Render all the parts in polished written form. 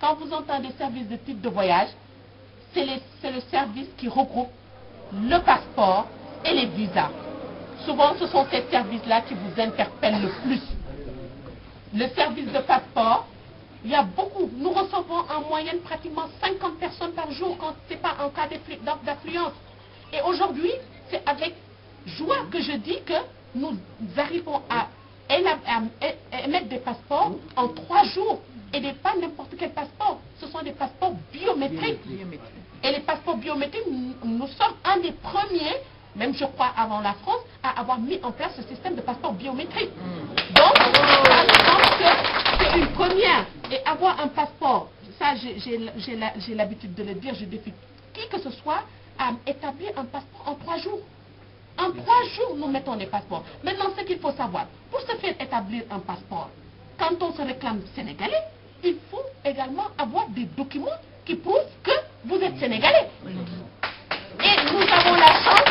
Quand vous entendez service de titre de voyage, c'est le service qui regroupe le passeport et les visas. Souvent, ce sont ces services-là qui vous interpellent le plus. Le service de passeport, il y a beaucoup. Nous recevons en moyenne pratiquement 50 personnes par jour quand ce n'est pas en cas d'affluence. Et aujourd'hui, c'est avec joie que je dis que nous arrivons à émettre des passeports en 3 jours. Et pas n'importe quel passeport. Ce sont des passeports biométriques. Et les passeports biométriques, nous sommes un des premiers, même je crois avant la France, à avoir mis en place ce système de passeport biométrique. Donc, ça me semble que c'est une première. Et avoir un passeport, ça j'ai l'habitude de le dire, je défie qui que ce soit à établir un passeport en 3 jours. En 3 jours, nous mettons les passeports. Maintenant, ce qu'il faut savoir, pour se faire établir un passeport, quand on se réclame sénégalais, il faut également avoir des documents qui prouvent que vous êtes sénégalais. Et nous avons la chance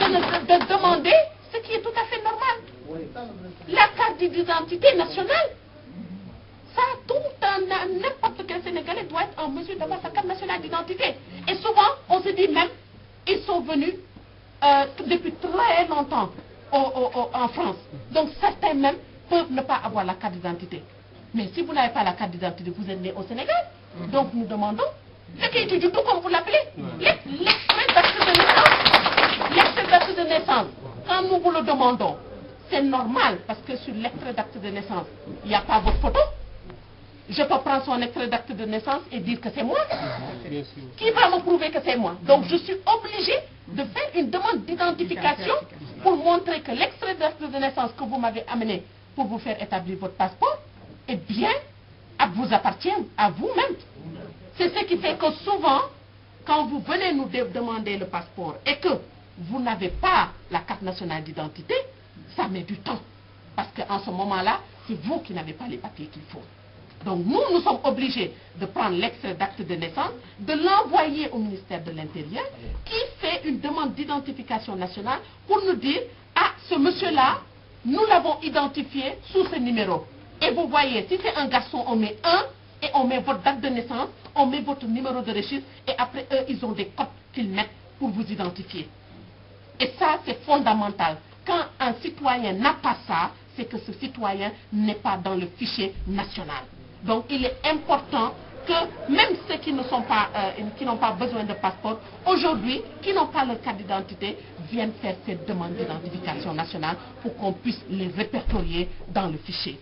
de demander ce qui est tout à fait normal. La carte d'identité nationale. Ça, n'importe quel Sénégalais doit être en mesure d'avoir sa carte nationale d'identité. Et souvent, on se dit même, ils sont venus depuis très longtemps en France. Donc certains même peuvent ne pas avoir la carte d'identité. Mais si vous n'avez pas la carte d'identité, vous êtes né au Sénégal. Donc nous demandons, le qui du tout comme vous l'appelez, l'extrait d'acte de naissance. L'extrait d'acte de naissance, quand nous vous le demandons, c'est normal parce que sur l'extrait d'acte de naissance, il n'y a pas votre photo. Je peux prendre son extrait d'acte de naissance et dire que c'est moi. Qui va me prouver que c'est moi? Donc je suis obligée de faire une demande d'identification pour montrer que l'extrait d'acte de naissance que vous m'avez amené pour vous faire établir votre passeport, eh bien, vous appartient à vous-même. C'est ce qui fait que souvent, quand vous venez nous demander le passeport et que vous n'avez pas la carte nationale d'identité, ça met du temps. Parce qu'en ce moment-là, c'est vous qui n'avez pas les papiers qu'il faut. Donc nous sommes obligés de prendre l'extrait d'acte de naissance, de l'envoyer au ministère de l'Intérieur, qui fait une demande d'identification nationale pour nous dire, ah, ce monsieur-là, nous l'avons identifié sous ce numéro. Et vous voyez, si c'est un garçon, on met 1, et on met votre date de naissance, on met votre numéro de registre, et après eux, ils ont des codes qu'ils mettent pour vous identifier. Et ça, c'est fondamental. Quand un citoyen n'a pas ça, c'est que ce citoyen n'est pas dans le fichier national. Donc il est important que même ceux qui n'ont pas besoin de passeport, aujourd'hui, qui n'ont pas leur carte d'identité, viennent faire cette demande d'identification nationale pour qu'on puisse les répertorier dans le fichier.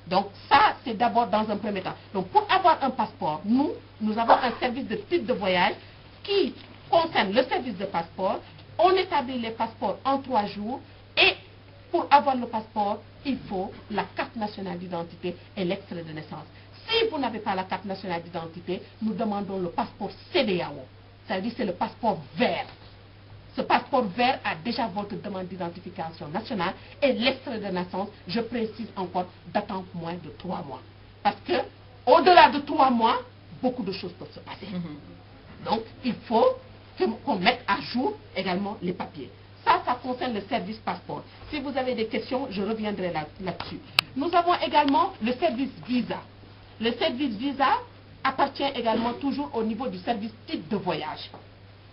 Donc ça, c'est d'abord dans un premier temps. Donc pour avoir un passeport, nous avons un service de titre de voyage qui concerne le service de passeport. On établit les passeports en 3 jours et pour avoir le passeport, il faut la carte nationale d'identité et l'extrait de naissance. Si vous n'avez pas la carte nationale d'identité, nous demandons le passeport CEDEAO. Ça veut dire que c'est le passeport vert. Ce passeport vert a déjà votre demande d'identification nationale et l'extrait de naissance, je précise encore, datant moins de 3 mois. Parce que au-delà de 3 mois, beaucoup de choses peuvent se passer. Donc, il faut qu'on mette à jour également les papiers. Ça concerne le service passeport. Si vous avez des questions, je reviendrai là-dessus. Nous avons également le service visa. Le service visa appartient également toujours au niveau du service titre de voyage.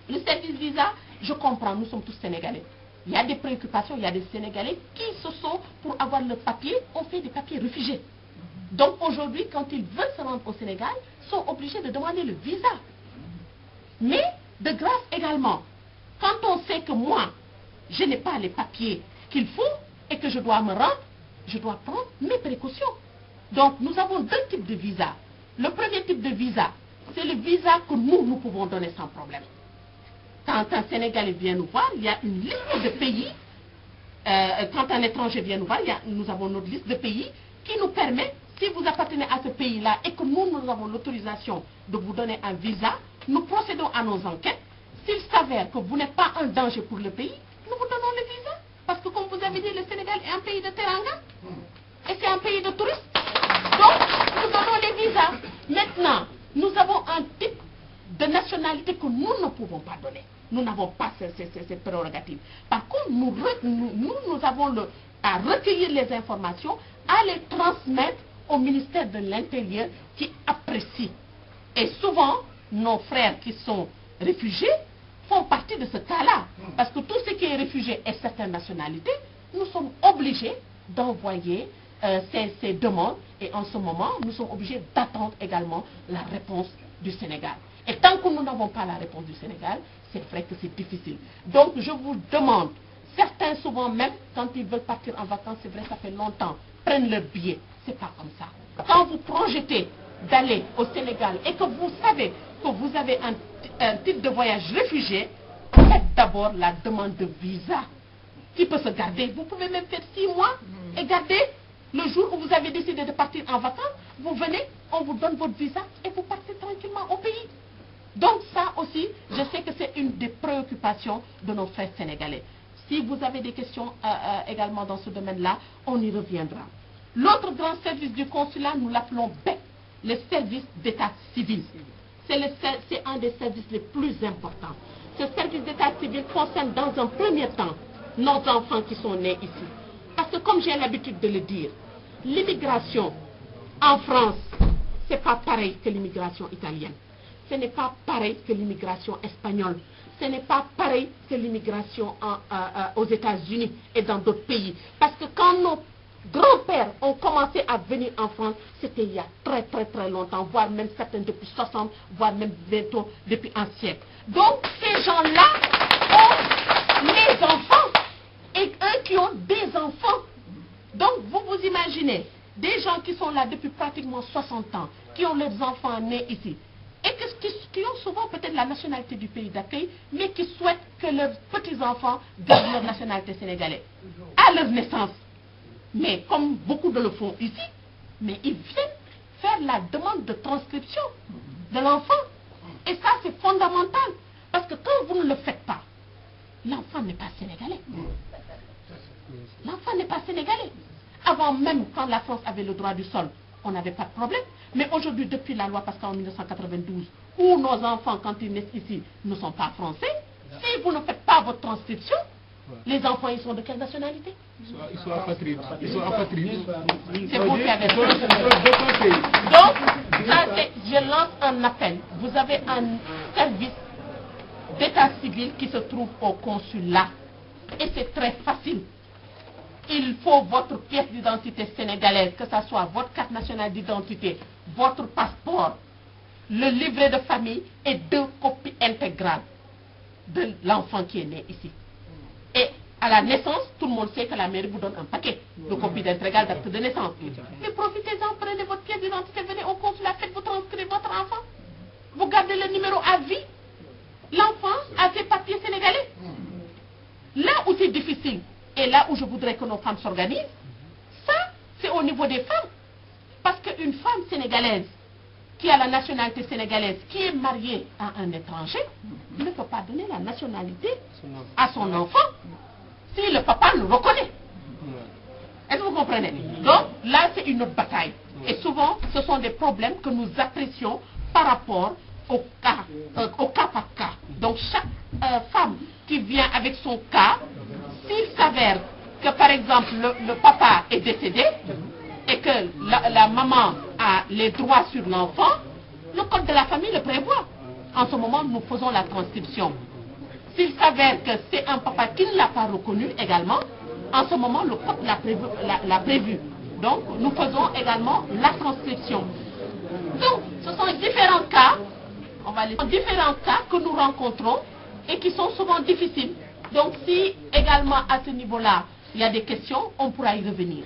Le service visa, je comprends, nous sommes tous Sénégalais. Il y a des préoccupations, il y a des Sénégalais qui se sont, pour avoir le papier, ont fait des papiers réfugiés. Donc aujourd'hui, quand ils veulent se rendre au Sénégal, ils sont obligés de demander le visa. Mais, de grâce également, quand on sait que moi, je n'ai pas les papiers qu'il faut et que je dois me rendre, je dois prendre mes précautions. Donc nous avons 2 types de visas. Le premier type de visa, c'est le visa que nous pouvons donner sans problème. Quand un Sénégalais vient nous voir, il y a une liste de pays. Quand un étranger vient nous voir, nous avons notre liste de pays qui nous permet, si vous appartenez à ce pays-là et que nous avons l'autorisation de vous donner un visa, nous procédons à nos enquêtes. S'il s'avère que vous n'êtes pas un danger pour le pays, nous vous donnons le visa. Parce que comme vous avez dit, le Sénégal est un pays de teranga. Et c'est un pays de touristes. Donc, nous donnons les visas. Maintenant, nous avons un type de nationalité que nous ne pouvons pas donner. Nous n'avons pas cette prérogative. Par contre, nous avons à recueillir les informations, à les transmettre au ministère de l'Intérieur qui apprécie Et souvent, nos frères qui sont réfugiés font partie de ce cas-là. Parce que tout ce qui est réfugié et certaines nationalités, nous sommes obligés d'envoyer ces demandes. Et en ce moment, nous sommes obligés d'attendre également la réponse du Sénégal. Et tant que nous n'avons pas la réponse du Sénégal, c'est vrai que c'est difficile. Donc, je vous demande, certains souvent même, quand ils veulent partir en vacances, c'est vrai, ça fait longtemps, prennent leur billet. C'est pas comme ça. Quand vous projetez d'aller au Sénégal et que vous savez que vous avez un titre de voyage réfugié, faites d'abord la demande de visa qui peut se garder. Vous pouvez même faire 6 mois et garder le jour où vous avez décidé de partir en vacances. Vous venez, on vous donne votre visa et vous partez tranquillement au pays. Donc ça aussi, je sais que c'est une des préoccupations de nos frères sénégalais. Si vous avez des questions également dans ce domaine-là, on y reviendra. L'autre grand service du consulat, nous l'appelons BEC, le service d'état civil. C'est un des services les plus importants. Ce service d'état civil concerne dans un premier temps nos enfants qui sont nés ici. Parce que comme j'ai l'habitude de le dire, l'immigration en France, ce n'est pas pareil que l'immigration italienne. Ce n'est pas pareil que l'immigration espagnole. Ce n'est pas pareil que l'immigration aux États-Unis et dans d'autres pays. Parce que quand nos grands-pères ont commencé à venir en France, c'était il y a très longtemps, voire même certains depuis 60, voire même bientôt depuis un siècle. Donc ces gens-là ont les enfants et eux qui ont des enfants. Donc vous vous imaginez, des gens qui sont là depuis pratiquement 60 ans, qui ont leurs enfants nés ici, et qui ont souvent peut-être la nationalité du pays d'accueil, mais qui souhaitent que leurs petits-enfants gardent leur nationalité sénégalaise à leur naissance. Mais comme beaucoup de le font ici, mais ils viennent faire la demande de transcription de l'enfant. Et ça, c'est fondamental. Parce que quand vous ne le faites pas, l'enfant n'est pas sénégalais. L'enfant n'est pas sénégalais. Avant même, quand la France avait le droit du sol, on n'avait pas de problème. Mais aujourd'hui, depuis la loi, parce qu'en 1992, où nos enfants, quand ils naissent ici, ne sont pas français, si vous ne faites pas votre transcription, les enfants, ils sont de quelle nationalité? Ils sont apatrides. Ils sont apatrides. C'est vous qui avez fait. Donc, ça, je lance un appel. Vous avez un service d'état civil qui se trouve au consulat. Et c'est très facile. Il faut votre pièce d'identité sénégalaise, que ce soit votre carte nationale d'identité, votre passeport, le livret de famille et 2 copies intégrales de l'enfant qui est né ici. Et à la naissance, tout le monde sait que la mairie vous donne un paquet de copies intégrales d'acte de naissance. Mais profitez-en, prenez votre pièce d'identité, venez au consulat, faites-vous transcrire votre enfant. Vous gardez le numéro à vie. L'enfant a ses papiers sénégalais. Là où c'est difficile, et là où je voudrais que nos femmes s'organisent, ça, c'est au niveau des femmes. Parce qu'une femme sénégalaise qui a la nationalité sénégalaise, qui est mariée à un étranger, ne peut pas donner la nationalité à son enfant si le papa le reconnaît. Est-ce que vous comprenez? Donc là, c'est une autre bataille. Et souvent, ce sont des problèmes que nous apprécions par rapport au cas par cas. Donc chaque femme qui vient avec son cas, s'il s'avère que par exemple le papa est décédé et que la maman a les droits sur l'enfant, le code de la famille le prévoit. En ce moment, nous faisons la transcription. S'il s'avère que c'est un papa qui ne l'a pas reconnu également, en ce moment, le code l'a prévu. Donc, nous faisons également la transcription. Donc, ce sont différents cas, différents cas que nous rencontrons et qui sont souvent difficiles. Donc, si également à ce niveau-là, il y a des questions, on pourra y revenir.